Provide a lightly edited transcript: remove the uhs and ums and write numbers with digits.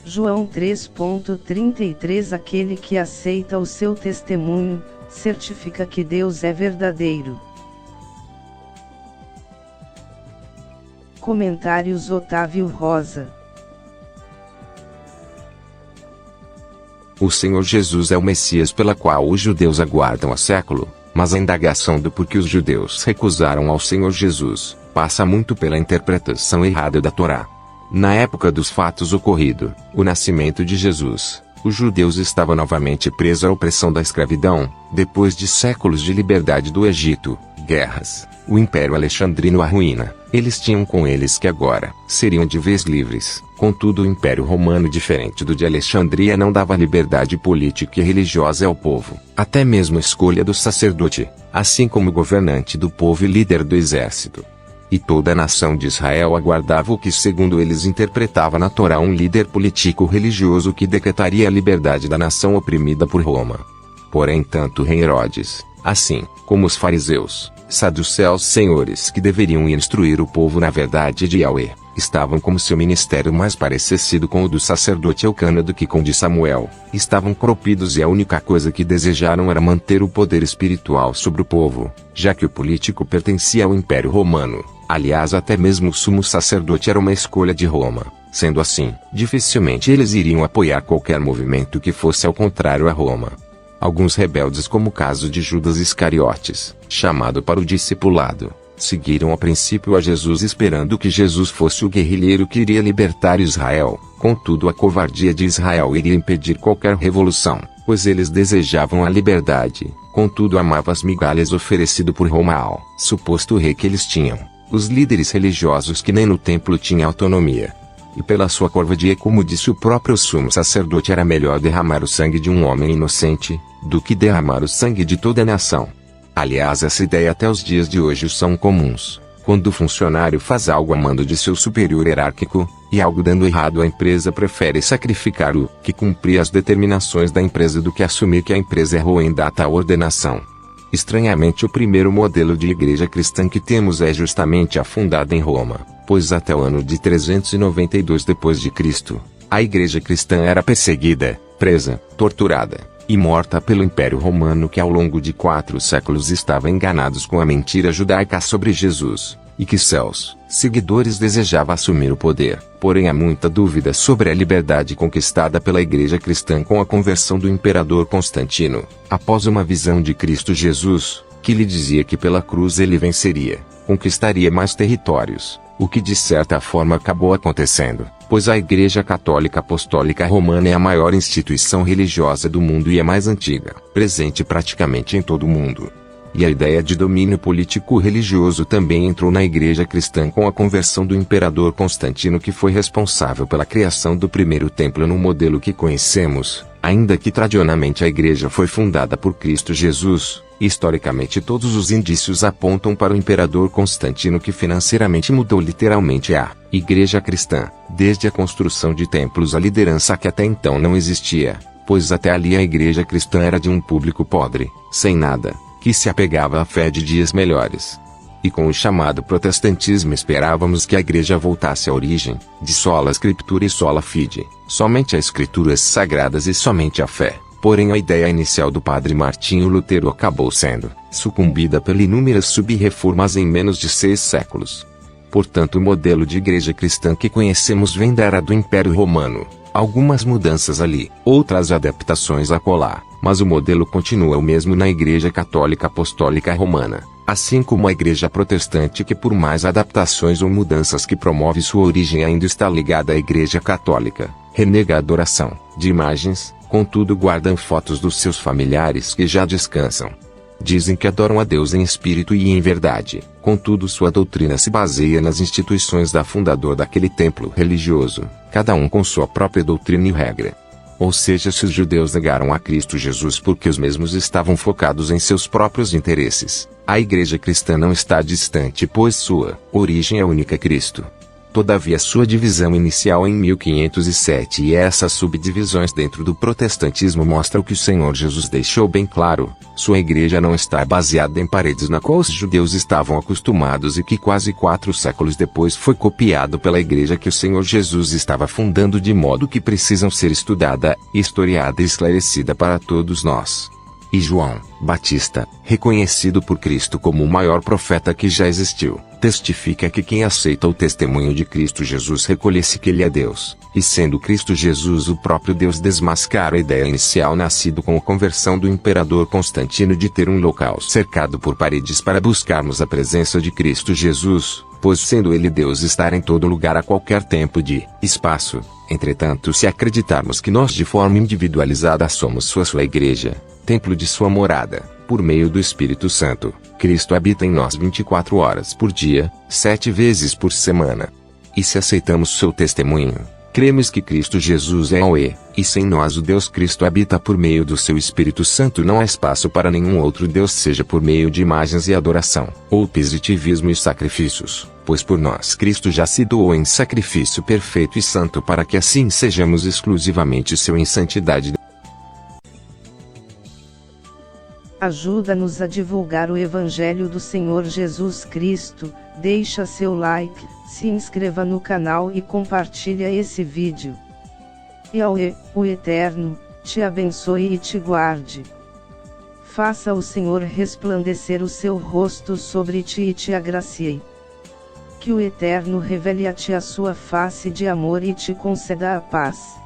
João 3:33 Aquele que aceita o seu testemunho, certifica que Deus é verdadeiro. Comentários Otávio Rosa. O Senhor Jesus é o Messias pela qual os judeus aguardam há século, mas a indagação do porquê os judeus recusaram ao Senhor Jesus, passa muito pela interpretação errada da Torá. Na época dos fatos ocorrido, o nascimento de Jesus, os judeus estavam novamente presos à opressão da escravidão, depois de séculos de liberdade do Egito, guerras, o Império Alexandrino à ruína. Eles tinham com eles que agora seriam de vez livres. Contudo, o Império Romano, diferente do de Alexandria, não dava liberdade política e religiosa ao povo, até mesmo a escolha do sacerdote, assim como o governante do povo e líder do exército. E toda a nação de Israel aguardava o que, segundo eles, interpretava na Torá um líder político-religioso que decretaria a liberdade da nação oprimida por Roma. Porém, tanto o rei Herodes, assim como os fariseus, saduceus, senhores que deveriam instruir o povo na verdade de Yahweh, estavam como seu ministério mais parecido com o do sacerdote Elcana do que com o de Samuel. Estavam corrompidos e a única coisa que desejaram era manter o poder espiritual sobre o povo, já que o político pertencia ao Império Romano. Aliás, até mesmo o sumo sacerdote era uma escolha de Roma. Sendo assim, dificilmente eles iriam apoiar qualquer movimento que fosse ao contrário a Roma. Alguns rebeldes, como o caso de Judas Iscariotes, chamado para o discipulado, seguiram a princípio a Jesus esperando que Jesus fosse o guerrilheiro que iria libertar Israel. Contudo, a covardia de Israel iria impedir qualquer revolução, pois eles desejavam a liberdade. Contudo, amavam as migalhas oferecidas por Roma ao suposto rei que eles tinham. Os líderes religiosos que nem no templo tinham autonomia. E pela sua covardia, como disse o próprio sumo sacerdote, era melhor derramar o sangue de um homem inocente, do que derramar o sangue de toda a nação. Aliás, essa ideia até os dias de hoje são comuns. Quando o funcionário faz algo a mando de seu superior hierárquico, e algo dando errado, a empresa prefere sacrificar o que cumprir as determinações da empresa do que assumir que a empresa errou em dar tal ordenação. Estranhamente, o primeiro modelo de igreja cristã que temos é justamente a fundada em Roma, pois até o ano de 392 d.C., a igreja cristã era perseguida, presa, torturada e morta pelo Império Romano, que ao longo de 4 séculos estava enganados com a mentira judaica sobre Jesus, e que seus seguidores desejavam assumir o poder. Porém, há muita dúvida sobre a liberdade conquistada pela igreja cristã com a conversão do imperador Constantino, após uma visão de Cristo Jesus, que lhe dizia que pela cruz ele venceria, conquistaria mais territórios, o que de certa forma acabou acontecendo, pois a Igreja Católica Apostólica Romana é a maior instituição religiosa do mundo e a mais antiga, presente praticamente em todo o mundo. E a ideia de domínio político-religioso também entrou na igreja cristã com a conversão do imperador Constantino, que foi responsável pela criação do primeiro templo no modelo que conhecemos. Ainda que tradicionalmente a igreja foi fundada por Cristo Jesus, historicamente todos os indícios apontam para o imperador Constantino, que financeiramente mudou literalmente a igreja cristã. Desde a construção de templos, a liderança que até então não existia, pois até ali a igreja cristã era de um público pobre, sem nada, que se apegava à fé de dias melhores. E com o chamado protestantismo esperávamos que a igreja voltasse à origem, de sola scriptura e sola fide, somente as escrituras sagradas e somente a fé. Porém, a ideia inicial do padre Martinho Lutero acabou sendo sucumbida pelas inúmeras sub-reformas em menos de 6 séculos. Portanto, o modelo de igreja cristã que conhecemos vem da era do Império Romano. Algumas mudanças ali, outras adaptações acolá, mas o modelo continua o mesmo na Igreja Católica Apostólica Romana, assim como a Igreja Protestante, que por mais adaptações ou mudanças que promove sua origem ainda está ligada à Igreja Católica, renega a adoração de imagens, contudo guardam fotos dos seus familiares que já descansam. Dizem que adoram a Deus em espírito e em verdade, contudo sua doutrina se baseia nas instituições da fundador daquele templo religioso, cada um com sua própria doutrina e regra. Ou seja, se os judeus negaram a Cristo Jesus porque os mesmos estavam focados em seus próprios interesses, a igreja cristã não está distante, pois sua origem é única: Cristo. Todavia sua divisão inicial em 1507 e essas subdivisões dentro do protestantismo mostram o que o Senhor Jesus deixou bem claro: sua igreja não está baseada em paredes na qual os judeus estavam acostumados e que quase 4 séculos depois foi copiado pela igreja que o Senhor Jesus estava fundando, de modo que precisam ser estudada, historiada e esclarecida para todos nós. E João Batista, reconhecido por Cristo como o maior profeta que já existiu, testifica que quem aceita o testemunho de Cristo Jesus reconhece que ele é Deus, e sendo Cristo Jesus o próprio Deus, desmascara a ideia inicial nascido com a conversão do imperador Constantino de ter um local cercado por paredes para buscarmos a presença de Cristo Jesus, pois sendo ele Deus estar em todo lugar a qualquer tempo de espaço. Entretanto, se acreditarmos que nós de forma individualizada somos sua igreja, templo de sua morada, por meio do Espírito Santo, Cristo habita em nós 24 horas por dia, 7 vezes por semana. E se aceitamos seu testemunho, cremos que Cristo Jesus é o e sem nós o Deus Cristo habita por meio do seu Espírito Santo. Não há espaço para nenhum outro Deus, seja por meio de imagens e adoração, ou positivismo e sacrifícios, pois por nós Cristo já se doou em sacrifício perfeito e santo para que assim sejamos exclusivamente seu em santidade. Ajuda-nos a divulgar o Evangelho do Senhor Jesus Cristo, deixa seu like, se inscreva no canal e compartilha esse vídeo. Yahweh, o Eterno, te abençoe e te guarde. Faça o Senhor resplandecer o seu rosto sobre ti e te agracie. Que o Eterno revele a ti a sua face de amor e te conceda a paz.